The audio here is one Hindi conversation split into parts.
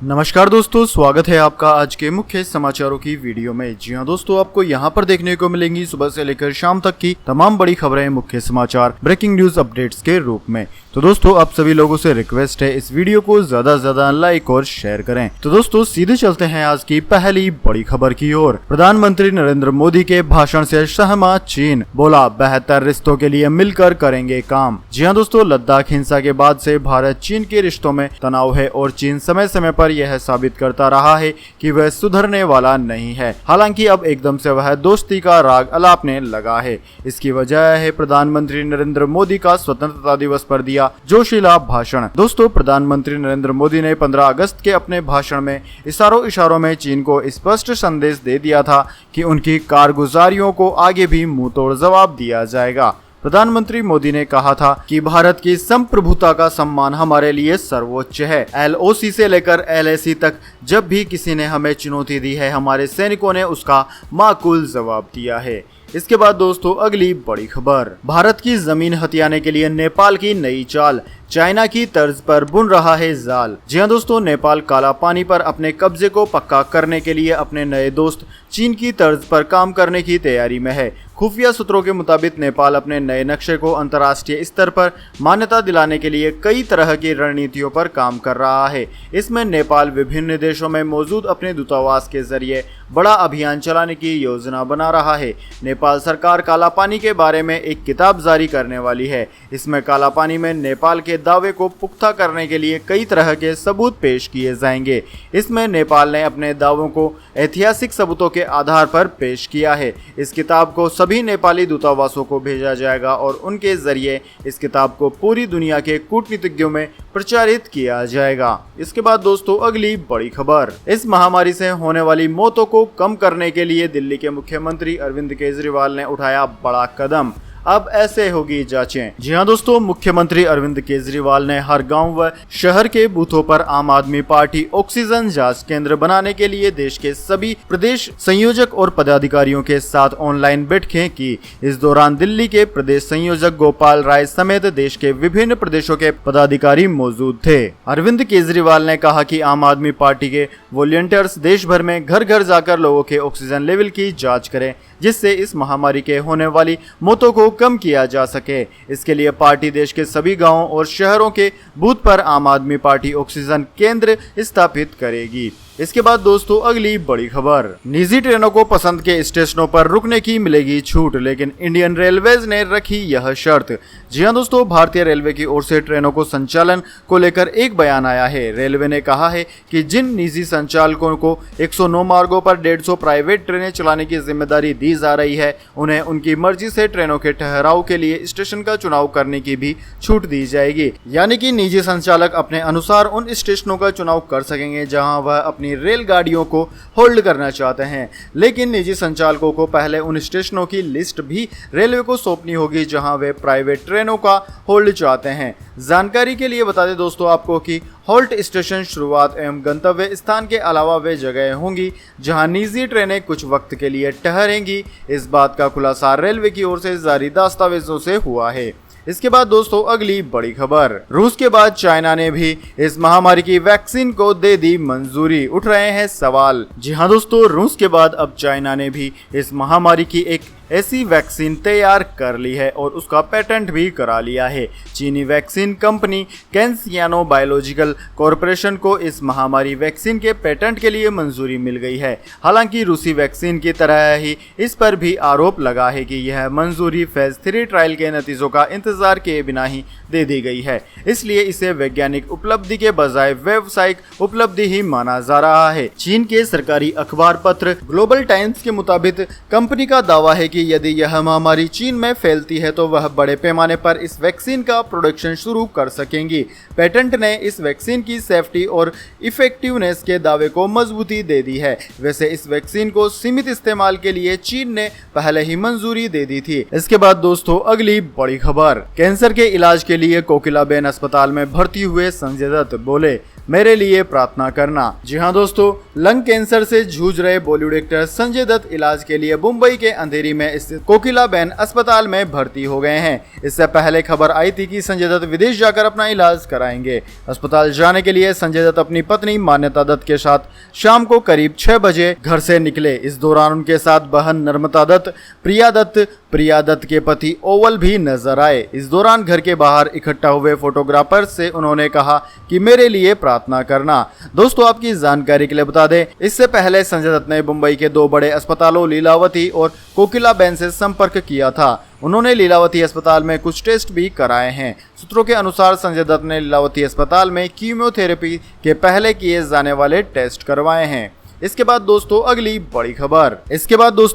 नमस्कार दोस्तों, स्वागत है आपका आज के मुख्य समाचारों की वीडियो में। जी हां दोस्तों, आपको यहां पर देखने को मिलेंगी सुबह से लेकर शाम तक की तमाम बड़ी खबरें, मुख्य समाचार, ब्रेकिंग न्यूज अपडेट्स के रूप में। तो दोस्तों, आप सभी लोगों से रिक्वेस्ट है इस वीडियो को ज्यादा से ज्यादा लाइक और शेयर करें। तो दोस्तों, सीधे चलते हैं आज की पहली बड़ी खबर की ओर। प्रधानमंत्री नरेंद्र मोदी के भाषण से सहमत चीन, बोला बेहतर रिश्तों के लिए मिलकर करेंगे काम। जी हां दोस्तों, लद्दाख हिंसा के बाद से भारत चीन के रिश्तों में तनाव है और चीन समय समय पर यह साबित करता रहा है कि वह सुधरने वाला नहीं है। हालांकि अब एकदम से वह दोस्ती का राग अलापने लगा है। इसकी वजह है प्रधानमंत्री नरेंद्र मोदी का स्वतंत्रता दिवस पर दिया जोशीला भाषण। दोस्तों, प्रधानमंत्री नरेंद्र मोदी ने 15 अगस्त के अपने भाषण में इशारों में चीन को स्पष्ट संदेश दे दिया था कि उनकी कारगुजारियों को आगे भी मुंहतोड़ जवाब दिया जाएगा। प्रधानमंत्री मोदी ने कहा था कि भारत की संप्रभुता का सम्मान हमारे लिए सर्वोच्च है। LOC से लेकर LAC तक जब भी किसी ने हमें चुनौती दी है, हमारे सैनिकों ने उसका माकूल जवाब दिया है। इसके बाद दोस्तों, अगली बड़ी खबर। भारत की जमीन हथियाने के लिए नेपाल की नई चाल, चाइना की तर्ज पर बुन रहा है जाल। जी हां दोस्तों, नेपाल काला पानी पर अपने कब्जे को पक्का करने के लिए अपने नए दोस्त चीन की तर्ज पर काम करने की तैयारी में है। खुफिया सूत्रों के मुताबिक नेपाल अपने नए नक्शे को अंतर्राष्ट्रीय स्तर पर मान्यता दिलाने के लिए कई तरह की रणनीतियों पर काम कर रहा है। इसमें नेपाल विभिन्न देशों में मौजूद अपने दूतावास के जरिए बड़ा अभियान चलाने की योजना बना रहा है। नेपाल सरकार काला पानी के बारे में एक किताब जारी करने वाली है। इसमें काला पानी में नेपाल के दावे को पुख्ता करने के लिए कई तरह के सबूत पेश किए जाएंगे। इसमें नेपाल ने अपने दावों को ऐतिहासिक सबूतों के आधार पर पेश किया है। इस किताब को सभी नेपाली दूतावासों को भेजा जाएगा और उनके जरिए इस किताब को पूरी दुनिया के कूटनीतिज्ञों में प्रचारित किया जाएगा। इसके बाद दोस्तों, अगली बड़ी खबर। इस महामारी से होने वाली मौतों को कम करने के लिए दिल्ली के मुख्यमंत्री अरविंद केजरीवाल ने उठाया बड़ा कदम। अब ऐसे होगी जांचें। जी हां दोस्तों, मुख्यमंत्री अरविंद केजरीवाल ने हर गांव व शहर के बूथों पर आम आदमी पार्टी ऑक्सीजन जांच केंद्र बनाने के लिए देश के सभी प्रदेश संयोजक और पदाधिकारियों के साथ ऑनलाइन बैठकें की। इस दौरान दिल्ली के प्रदेश संयोजक गोपाल राय समेत देश के विभिन्न प्रदेशों के पदाधिकारी मौजूद थे। अरविंद केजरीवाल ने कहा कि आम आदमी पार्टी के वॉलंटियर्स देश भर में घर घर जाकर लोगों के ऑक्सीजन लेवल की जाँच करें, जिससे इस महामारी के होने वाली मौतों को कम किया जा सके। इसके लिए पार्टी देश के सभी गांवों और शहरों के बूथ पर आम आदमी पार्टी ऑक्सीजन केंद्र स्थापित करेगी। इसके बाद दोस्तों, अगली बड़ी खबर। निजी ट्रेनों को पसंद के स्टेशनों पर रुकने की मिलेगी छूट, लेकिन इंडियन रेलवेज ने रखी यह शर्त। जी हां दोस्तों, भारतीय रेलवे की ओर से ट्रेनों को संचालन को लेकर एक बयान आया है। रेलवे ने कहा है कि जिन निजी संचालकों को 109 मार्गों पर 150 प्राइवेट ट्रेनें चलाने की जिम्मेदारी दी जा रही है, उन्हें उनकी मर्जी से ट्रेनों के ठहराव के लिए स्टेशन का चुनाव करने की भी छूट दी जाएगी। यानी कि निजी संचालक अपने अनुसार उन स्टेशनों का चुनाव कर सकेंगे जहां वह अपनी रेलगाड़ियों को होल्ड करना चाहते हैं। लेकिन निजी संचालकों को पहले उन स्टेशनों की लिस्ट भी रेलवे को सौंपनी होगी जहां वे प्राइवेट ट्रेनों का होल्ड चाहते हैं। जानकारी के लिए बता दें दोस्तों आपको कि होल्ड स्टेशन शुरुआत एवं गंतव्य स्थान के अलावा वे जगह होंगी जहां निजी ट्रेनें कुछ वक्त के लिए ठहरेंगी। इस बात का खुलासा रेलवे की ओर से जारी दस्तावेजों से हुआ है। इसके बाद दोस्तों, अगली बड़ी खबर। रूस के बाद चाइना ने भी इस महामारी की वैक्सीन को दे दी मंजूरी, उठ रहे हैं सवाल। जी हां दोस्तों, रूस के बाद अब चाइना ने भी इस महामारी की एक ऐसी वैक्सीन तैयार कर ली है और उसका पेटेंट भी करा लिया है। चीनी वैक्सीन कंपनी कैंसियानो बायोलॉजिकल कॉरपोरेशन को इस महामारी वैक्सीन के पेटेंट के लिए मंजूरी मिल गई है। हालांकि रूसी वैक्सीन की तरह ही इस पर भी आरोप लगा है कि यह मंजूरी फेज 3 ट्रायल के नतीजों का इंतजार किए बिना ही दे दी गई है, इसलिए इसे वैज्ञानिक उपलब्धि के बजाय व्यावसायिक उपलब्धि ही माना जा रहा है। चीन के सरकारी अखबार पत्र ग्लोबल टाइम्स के मुताबिक कंपनी का दावा है कि यदि यह महामारी चीन में फैलती है तो वह बड़े पैमाने पर इस वैक्सीन का प्रोडक्शन शुरू कर सकेंगी। पेटेंट ने इस वैक्सीन की सेफ्टी और इफेक्टिवनेस के दावे को मजबूती दे दी है। वैसे इस वैक्सीन को सीमित इस्तेमाल के लिए चीन ने पहले ही मंजूरी दे दी थी। इसके बाद दोस्तों, अगली बड़ी खबर। कैंसर के इलाज के लिए कोकिलाबेन अस्पताल में भर्ती हुए संजय दत्त, बोले मेरे लिए प्रार्थना करना। जी हाँ दोस्तों, लंग कैंसर से जूझ रहे बॉलीवुड एक्टर संजय दत्त इलाज के लिए मुंबई के अंधेरी में स्थित कोकिलाबेन अस्पताल में भर्ती हो गए हैं। इससे पहले खबर आई थी कि संजय दत्त विदेश जाकर अपना इलाज कराएंगे। अस्पताल जाने के लिए संजय दत्त अपनी पत्नी मान्यता दत्त के साथ शाम को करीब 6 बजे घर से निकले। इस दौरान उनके साथ बहन नर्मदा दत्त, प्रिया दत्त के पति ओवल भी नजर आए। इस दौरान घर के बाहर इकट्ठा हुए फोटोग्राफर से उन्होंने कहा कि मेरे लिए प्रार्थना करना। दोस्तों, आपकी जानकारी के लिए बता दें, इससे पहले संजय दत्त ने मुंबई के 2 बड़े अस्पतालों लीलावती और कोकिलाबेन से संपर्क किया था। उन्होंने लीलावती अस्पताल में कुछ टेस्ट भी कराए हैं। सूत्रों के अनुसार संजय दत्त ने लीलावती अस्पताल में कीमोथेरेपी के पहले किए जाने वाले टेस्ट करवाए हैं। इसके बाद दोस्तों अगली बड़ी खबर,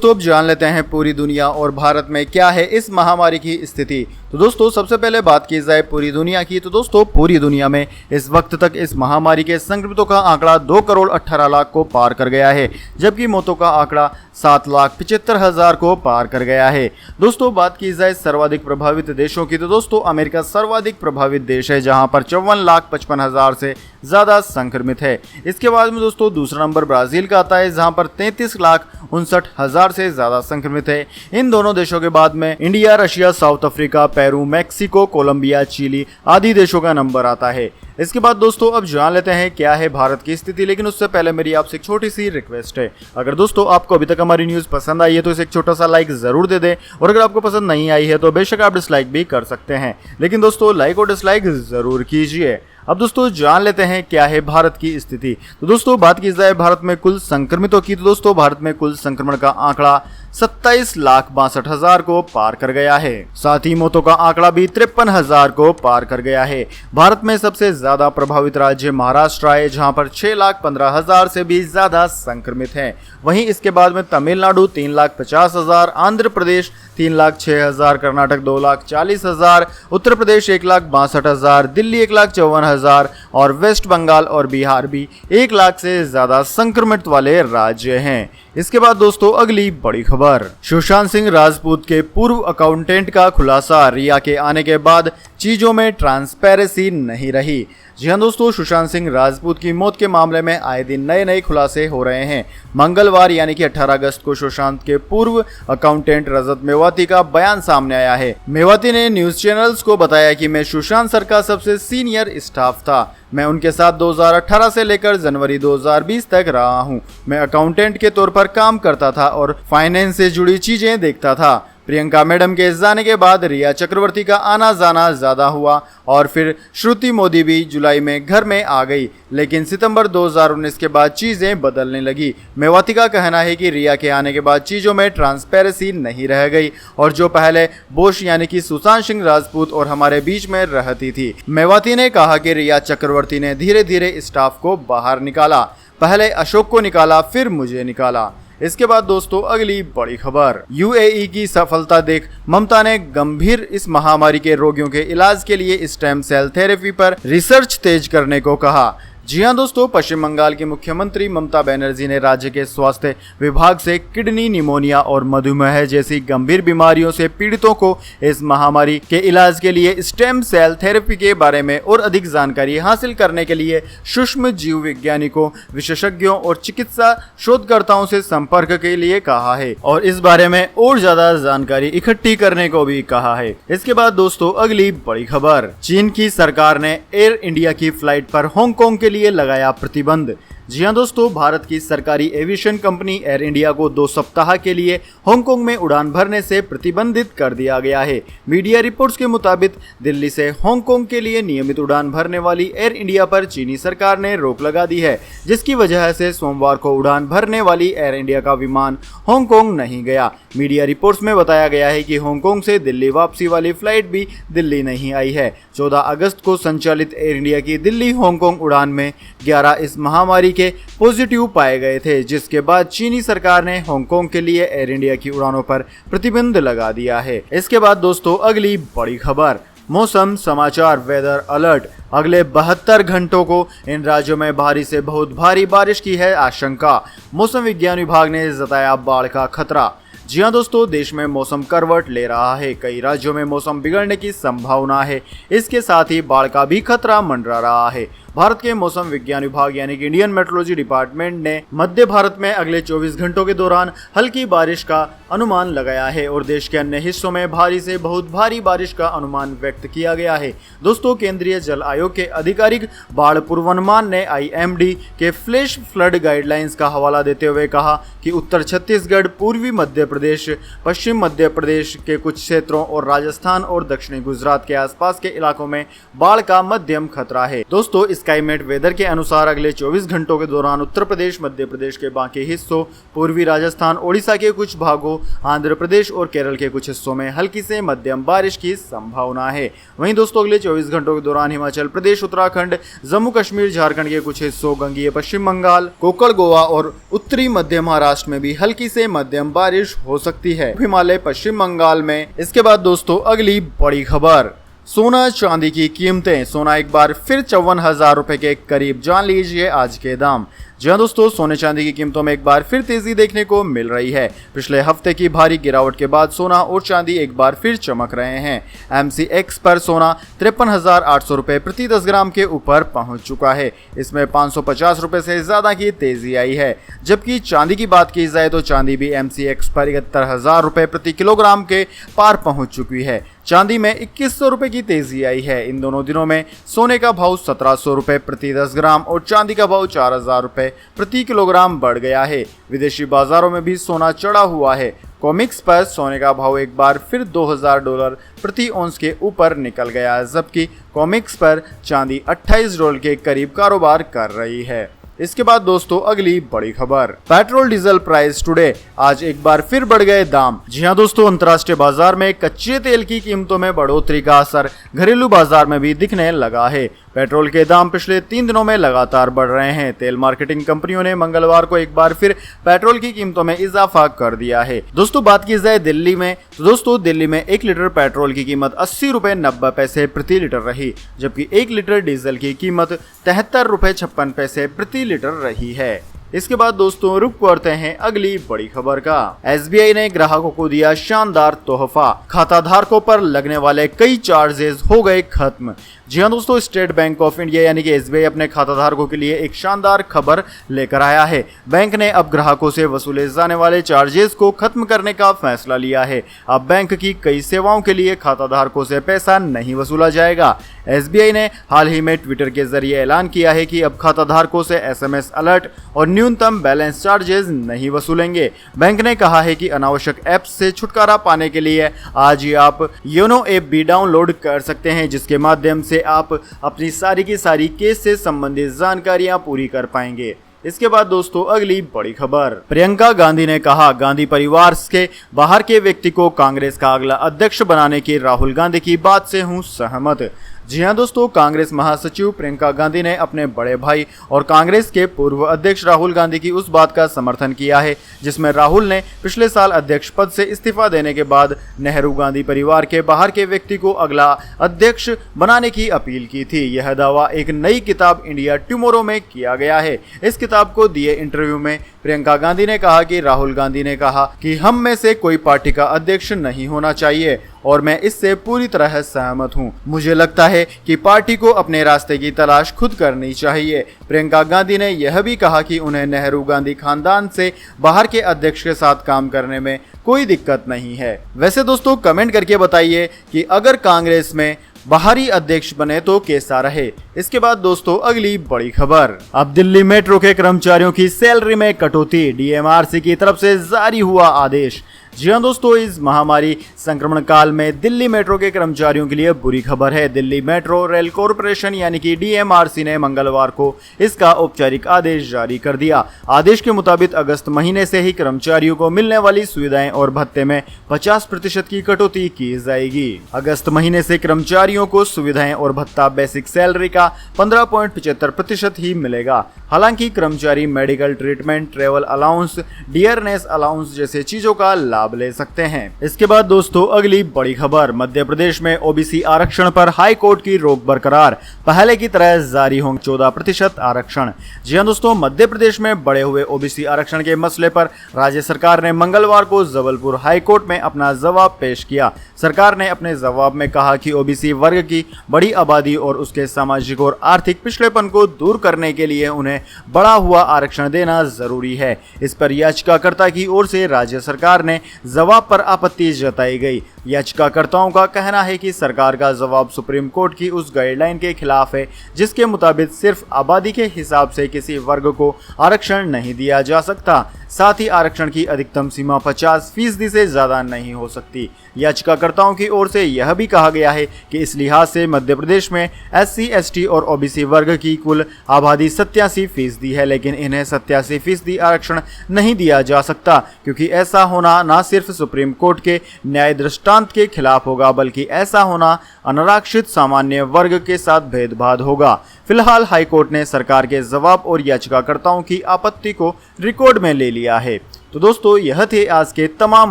अब जान लेते हैं पूरी दुनिया और भारत में क्या है इस महामारी की स्थिति। तो दोस्तों सबसे पहले बात की जाए पूरी दुनिया की, तो दोस्तों पूरी दुनिया में इस वक्त तक इस महामारी के संक्रमितों का आंकड़ा 2,18,00,000 को पार कर गया है, जबकि मौतों का आंकड़ा 7,75,000 को पार कर गया है। दोस्तों बात की जाए सर्वाधिक प्रभावित देशों की, तो दोस्तों अमेरिका सर्वाधिक प्रभावित देश है, जहां पर 54,55,000 से ज्यादा संक्रमित है। इसके बाद में दोस्तों दूसरा नंबर ब्राजील का आता है, जहां पर 33,59,000 से ज्यादा संक्रमित है। इन दोनों देशों के बाद में India, Russia, South Africa, Peru, Mexico, Colombia, Chile आदि देशों का नंबर आता है। इसके बाद दोस्तों अब जान लेते हैं क्या है भारत की स्थिति, लेकिन उससे पहले मेरी आपसे एक छोटी सी रिक्वेस्ट है। अगर दोस्तों आपको अभी तक हमारी न्यूज़ पसंद आई है तो इसे एक छोटा सा लाइक जरूर दे दें, और अगर आपको पसंद नहीं आई है तो बेशक आप डिसलाइक भी कर सकते हैं, लेकिन दोस्तों लाइक और डिसलाइक जरूर कीजिए। अब दोस्तों जान लेते हैं क्या है भारत की स्थिति। तो दोस्तों बात की जाए भारत में कुल संक्रमितों की, तो दोस्तों भारत में कुल संक्रमण का आंकड़ा 27,62,000 को पार कर गया है। साथ ही मौतों का आंकड़ा भी 53,000 को पार कर गया है। भारत में सबसे ज्यादा प्रभावित राज्य महाराष्ट्र है, जहां पर 6,15,000 से भी ज्यादा संक्रमित हैं। वहीं इसके बाद में तमिलनाडु 3,50,000, आंध्र प्रदेश 3,06,000, कर्नाटक 2,40,000, उत्तर प्रदेश 1,62,000, दिल्ली 1,54,000 और वेस्ट बंगाल और बिहार भी 1 लाख से ज्यादा संक्रमित वाले राज्य हैं। इसके बाद दोस्तों अगली बड़ी खबर, सुशांत सिंह राजपूत के पूर्व अकाउंटेंट का खुलासा, रिया के आने के बाद चीजों में ट्रांसपेरेंसी नहीं रही। जी हाँ दोस्तों, सुशांत सिंह राजपूत की मौत के मामले में आए दिन नए खुलासे हो रहे हैं। मंगलवार यानी कि 18 अगस्त को सुशांत के पूर्व अकाउंटेंट रजत मेवाती का बयान सामने आया है। मेवाती ने न्यूज चैनल्स को बताया कि मैं सुशांत सर का सबसे सीनियर स्टाफ था। मैं उनके साथ 2018 से लेकर जनवरी 2020 तक रहा हूं। मैं अकाउंटेंट के तौर पर काम करता था और फाइनेंस से जुड़ी चीजें देखता था। प्रियंका मैडम के जाने के बाद रिया चक्रवर्ती का आना जाना ज्यादा हुआ और फिर श्रुति मोदी भी जुलाई में घर में आ गई, लेकिन सितंबर 2019 के बाद चीजें बदलने लगी। मेवाती का कहना है कि रिया के आने के बाद चीजों में ट्रांसपेरेंसी नहीं रह गई और जो पहले बोश यानी कि सुशांत सिंह राजपूत और हमारे बीच में रहती थी। मेवाती ने कहा कि रिया चक्रवर्ती ने धीरे धीरे स्टाफ को बाहर निकाला, पहले अशोक को निकाला, फिर मुझे निकाला। इसके बाद दोस्तों अगली बड़ी खबर, यूएई की सफलता देख ममता ने गंभीर इस महामारी के रोगियों के इलाज के लिए स्टेम सेल थेरेपी पर रिसर्च तेज करने को कहा। जी हाँ दोस्तों, पश्चिम बंगाल की मुख्यमंत्री ममता बनर्जी ने राज्य के स्वास्थ्य विभाग से किडनी, निमोनिया और मधुमेह जैसी गंभीर बीमारियों से पीड़ितों को इस महामारी के इलाज के लिए स्टेम सेल थेरेपी के बारे में और अधिक जानकारी हासिल करने के लिए सूक्ष्म जीव वैज्ञानिकों, विशेषज्ञों और चिकित्सा शोधकर्ताओं से संपर्क के लिए कहा है और इस बारे में और ज्यादा जानकारी इकट्ठी करने को भी कहा है। इसके बाद दोस्तों अगली बड़ी खबर, चीन की सरकार ने एयर इंडिया की फ्लाइट पर हांगकांग के लिए लगाया प्रतिबंध। जी हाँ दोस्तों, भारत की सरकारी एविएशन कंपनी एयर इंडिया को 2 सप्ताह के लिए हांगकांग में उड़ान भरने से प्रतिबंधित कर दिया गया है। मीडिया रिपोर्ट्स के मुताबिक दिल्ली से हांगकांग के लिए नियमित उड़ान भरने वाली एयर इंडिया पर चीनी सरकार ने रोक लगा दी है, जिसकी वजह से सोमवार को उड़ान भरने वाली एयर इंडिया का विमान हांगकांग नहीं गया। मीडिया रिपोर्ट्स में बताया गया है कि हांगकांग से दिल्ली वापसी वाली फ्लाइट भी दिल्ली नहीं आई है। 14 अगस्त को संचालित एयर इंडिया की दिल्ली हांगकांग उड़ान में 11 इस महामारी के पॉजिटिव पाए गए थे, जिसके बाद चीनी सरकार ने हांगकांग के लिए एयर इंडिया की उड़ानों पर प्रतिबंध लगा दिया है। इसके बाद दोस्तों अगली बड़ी खबर, मौसम समाचार, वेदर अलर्ट। अगले 72 घंटों को इन राज्यों में भारी से बहुत भारी बारिश की है आशंका। मौसम विज्ञान विभाग ने जताया बाढ़ का खतरा। जी हाँ दोस्तों, देश में मौसम करवट ले रहा है। कई राज्यों में मौसम बिगड़ने की संभावना है। इसके साथ ही बाढ़ का भी खतरा मंडरा रहा है। भारत के मौसम विज्ञान विभाग यानी कि इंडियन मेट्रोलॉजी डिपार्टमेंट ने मध्य भारत में अगले 24 घंटों के दौरान हल्की बारिश का अनुमान लगाया है और देश के अन्य हिस्सों में भारी से बहुत भारी बारिश का अनुमान व्यक्त किया गया है। दोस्तों, केंद्रीय जल आयोग के आधिकारिक बाढ़ पूर्वानुमान ने IMD के फ्लैश फ्लड गाइडलाइंस का हवाला देते हुए कहा कि उत्तर छत्तीसगढ़, पूर्वी मध्य प्रदेश, पश्चिम मध्य प्रदेश के कुछ क्षेत्रों और राजस्थान और दक्षिणी गुजरात के आसपास के इलाकों में बाढ़ का मध्यम खतरा है। दोस्तों, स्काईमेट वेदर के अनुसार अगले 24 घंटों के दौरान उत्तर प्रदेश, मध्य प्रदेश के बाकी हिस्सों, पूर्वी राजस्थान, ओडिशा के कुछ भागों, आंध्र प्रदेश और केरल के कुछ हिस्सों में हल्की से मध्यम बारिश की संभावना है। वहीं दोस्तों, अगले 24 घंटों के दौरान हिमाचल प्रदेश, उत्तराखंड, जम्मू कश्मीर, झारखंड के कुछ हिस्सों, गंगीय पश्चिम बंगाल, कोंकण, गोवा और उत्तरी मध्य महाराष्ट्र में भी हल्की से मध्यम बारिश हो सकती है। हिमालय, पश्चिम बंगाल में। इसके बाद दोस्तों, अगली बड़ी खबर, सोना चांदी की कीमतें। सोना एक बार फिर 54,000 रुपए के करीब। जान लीजिए आज के दाम। जी हाँ दोस्तों, सोने चांदी की कीमतों में एक बार फिर तेजी देखने को मिल रही है। पिछले हफ्ते की भारी गिरावट के बाद सोना और चांदी एक बार फिर चमक रहे हैं। MCX पर सोना 53,800 रुपए प्रति 10 ग्राम के ऊपर पहुंच चुका है। इसमें 550 रुपए से ज्यादा की तेजी आई है। जबकि चांदी की बात की जाए तो चांदी भी MCX पर 71,000 रुपए प्रति किलोग्राम के पार पहुंच चुकी है। चांदी में 2100 रुपए की तेजी आई है। इन दोनों दिनों में सोने का भाव 1700 रुपए प्रति 10 ग्राम और चांदी का भाव 4000 रुपए प्रति किलोग्राम बढ़ गया है। विदेशी बाजारों में भी सोना चढ़ा हुआ है। कॉमिक्स पर सोने का भाव एक बार फिर $2000 प्रति औंस के ऊपर निकल गया है, जबकि कॉमिक्स पर चांदी $28 के करीब कारोबार कर रही है। इसके बाद दोस्तों, अगली बड़ी खबर, पेट्रोल डीजल प्राइस टुडे। आज एक बार फिर बढ़ गए दाम। जी हां दोस्तों, अंतर्राष्ट्रीय बाजार में कच्चे तेल की कीमतों में बढ़ोतरी का असर घरेलू बाजार में भी दिखने लगा है। पेट्रोल के दाम पिछले 3 दिनों में लगातार बढ़ रहे हैं। तेल मार्केटिंग कंपनियों ने मंगलवार को एक बार फिर पेट्रोल की कीमतों में इजाफा कर दिया है। दोस्तों, बात की जाए दिल्ली में, तो दोस्तों दिल्ली में 1 लीटर पेट्रोल की कीमत 80 रुपए 90 पैसे प्रति लीटर रही, जबकि 1 लीटर डीजल की कीमत 73 रुपए 56 पैसे प्रति लीटर रही है। इसके बाद दोस्तों, रुक करते हैं अगली बड़ी खबर का। SBI ने ग्राहकों को दिया शानदार तोहफा। खाता धारकों पर लगने वाले कई चार्जेस हो गए खत्म। जी हाँ दोस्तों, स्टेट बैंक ऑफ इंडिया यानी कि SBI अपने खाता धारकों के लिए एक शानदार खबर लेकर आया है। बैंक ने अब ग्राहकों से वसूले जाने वाले चार्जेस को खत्म करने का फैसला लिया है। अब बैंक की कई सेवाओं के लिए खाता धारकों से पैसा नहीं वसूला जाएगा। SBI ने हाल ही में ट्विटर के जरिए ऐलान किया है कि अब खाता धारकों से SMS अलर्ट और न्यूनतम बैलेंस चार्जेस नहीं वसूलेंगे। बैंक ने कहा है कि अनावश्यक ऐप्स से छुटकारा पाने के लिए आज ही आप योनो ऐप भी डाउनलोड कर सकते हैं, जिसके माध्यम से आप अपनी सारी की सारी केस से संबंधित जानकारियां पूरी कर पाएंगे। इसके बाद दोस्तों, अगली बड़ी खबर, प्रियंका गांधी ने कहा गांधी परिवार के बाहर के व्यक्ति को कांग्रेस का अगला अध्यक्ष बनाने की राहुल गांधी की बात से हूं सहमत। जी हां दोस्तों, कांग्रेस महासचिव प्रियंका गांधी ने अपने बड़े भाई और कांग्रेस के पूर्व अध्यक्ष राहुल गांधी की उस बात का समर्थन किया है जिसमें राहुल ने पिछले साल अध्यक्ष पद से इस्तीफा देने के बाद नेहरू गांधी परिवार के बाहर के व्यक्ति को अगला अध्यक्ष बनाने की अपील की थी। यह दावा एक नई किताब इंडिया टुमारो में किया गया है। इस किताब को दिए इंटरव्यू में प्रियंका गांधी ने कहा कि राहुल गांधी ने कहा कि हम में से कोई पार्टी का अध्यक्ष नहीं होना चाहिए और मैं इससे पूरी तरह सहमत हूं। मुझे लगता है कि पार्टी को अपने रास्ते की तलाश खुद करनी चाहिए। प्रियंका गांधी ने यह भी कहा कि उन्हें नेहरू गांधी खानदान से बाहर के अध्यक्ष के साथ काम करने में कोई दिक्कत नहीं है। वैसे दोस्तों, कमेंट करके बताइए कि अगर कांग्रेस में बाहरी अध्यक्ष बने तो कैसा रहे। इसके बाद दोस्तों, अगली बड़ी खबर, अब दिल्ली मेट्रो के कर्मचारियों की सैलरी में कटौती। DMRC की तरफ से जारी हुआ आदेश। जी हाँ दोस्तों, इस महामारी संक्रमण काल में दिल्ली मेट्रो के कर्मचारियों के लिए बुरी खबर है। दिल्ली मेट्रो रेल कॉरपोरेशन यानी कि DMRC ने मंगलवार को इसका औपचारिक आदेश जारी कर दिया। आदेश के मुताबिक अगस्त महीने से ही कर्मचारियों को मिलने वाली सुविधाएं और भत्ते में 50% की कटौती की जाएगी। अगस्त महीने से कर्मचारियों को सुविधाएं और भत्ता बेसिक सैलरी का 15.75% ही मिलेगा। हालांकि कर्मचारी medical treatment, travel allowance, dearness allowance जैसे चीजों का लाभ ले सकते हैं। इसके बाद दोस्तों, अगली बड़ी खबर, मध्य प्रदेश में OBC आरक्षण पर हाई कोर्ट की रोक बरकरार। पहले की तरह जारी होंगे 14% आरक्षण। जी हां दोस्तों, मध्य प्रदेश में बढ़े हुए OBC आरक्षण के मसले पर राज्य सरकार ने मंगलवार को जबलपुर हाई कोर्ट में अपना जवाब पेश किया। सरकार ने अपने जवाब में कहा कि ओबीसी वर्ग की बड़ी आबादी और उसके सामाजिक और आर्थिक पिछड़ेपन को दूर करने के लिए उन्हें बढ़ा हुआ आरक्षण देना जरूरी है। इस पर याचिकाकर्ता की ओर से राज्य सरकार ने जवाब पर आपत्ति जताई गई। याचिकाकर्ताओं का कहना है कि सरकार का जवाब सुप्रीम कोर्ट की उस गाइडलाइन के खिलाफ है जिसके मुताबिक सिर्फ आबादी के हिसाब से किसी वर्ग को आरक्षण नहीं दिया जा सकता। साथ ही आरक्षण की अधिकतम सीमा 50% से ज्यादा नहीं हो सकती। याचिकाकर्ताओं की ओर से यह भी कहा गया है कि इस लिहाज से मध्य प्रदेश में SC, ST और OBC वर्ग की कुल आबादी 87% है, लेकिन इन्हें 87% आरक्षण नहीं दिया जा सकता, क्योंकि ऐसा होना न सिर्फ सुप्रीम कोर्ट के न्याय दृष्टांत के खिलाफ होगा, बल्कि ऐसा होना अनारक्षित सामान्य वर्ग के साथ भेदभाव होगा। फिलहाल हाईकोर्ट ने सरकार के जवाब और याचिकाकर्ताओं की आपत्ति को रिकॉर्ड में ले लिया है। तो दोस्तों यह थे आज के तमाम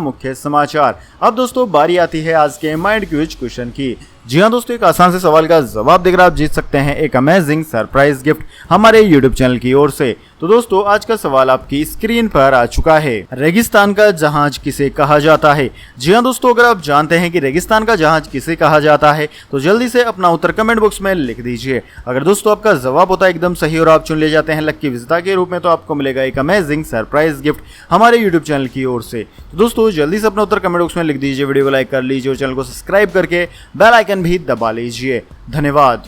मुख्य समाचार। अब दोस्तों बारी आती है आज के माइंड क्विज क्वेश्चन की। जी हाँ दोस्तों, एक आसान से सवाल का जवाब देकर आप जीत सकते हैं एक अमेजिंग सरप्राइज गिफ्ट हमारे यूट्यूब चैनल की ओर से। तो दोस्तों आज का सवाल आपकी स्क्रीन पर आ चुका है। रेगिस्तान का जहाज किसे कहा जाता है? जी हाँ दोस्तों, अगर आप जानते हैं कि रेगिस्तान का जहाज किसे कहा जाता है तो जल्दी से अपना उत्तर कमेंट बॉक्स में लिख दीजिए। अगर दोस्तों आपका जवाब होता है एकदम सही और आप चुन ले जाते हैं लक्की विजेता के रूप में, तो आपको मिलेगा एक अमेजिंग सरप्राइज गिफ्ट हमारे यूट्यूब चैनल की ओर से। तो दोस्तों जल्दी से अपना उत्तर कमेंट बॉक्स में लिख दीजिए, वीडियो को लाइक कर लीजिए और चैनल को सब्सक्राइब करके बेल आइकन भी दबा लीजिए। धन्यवाद।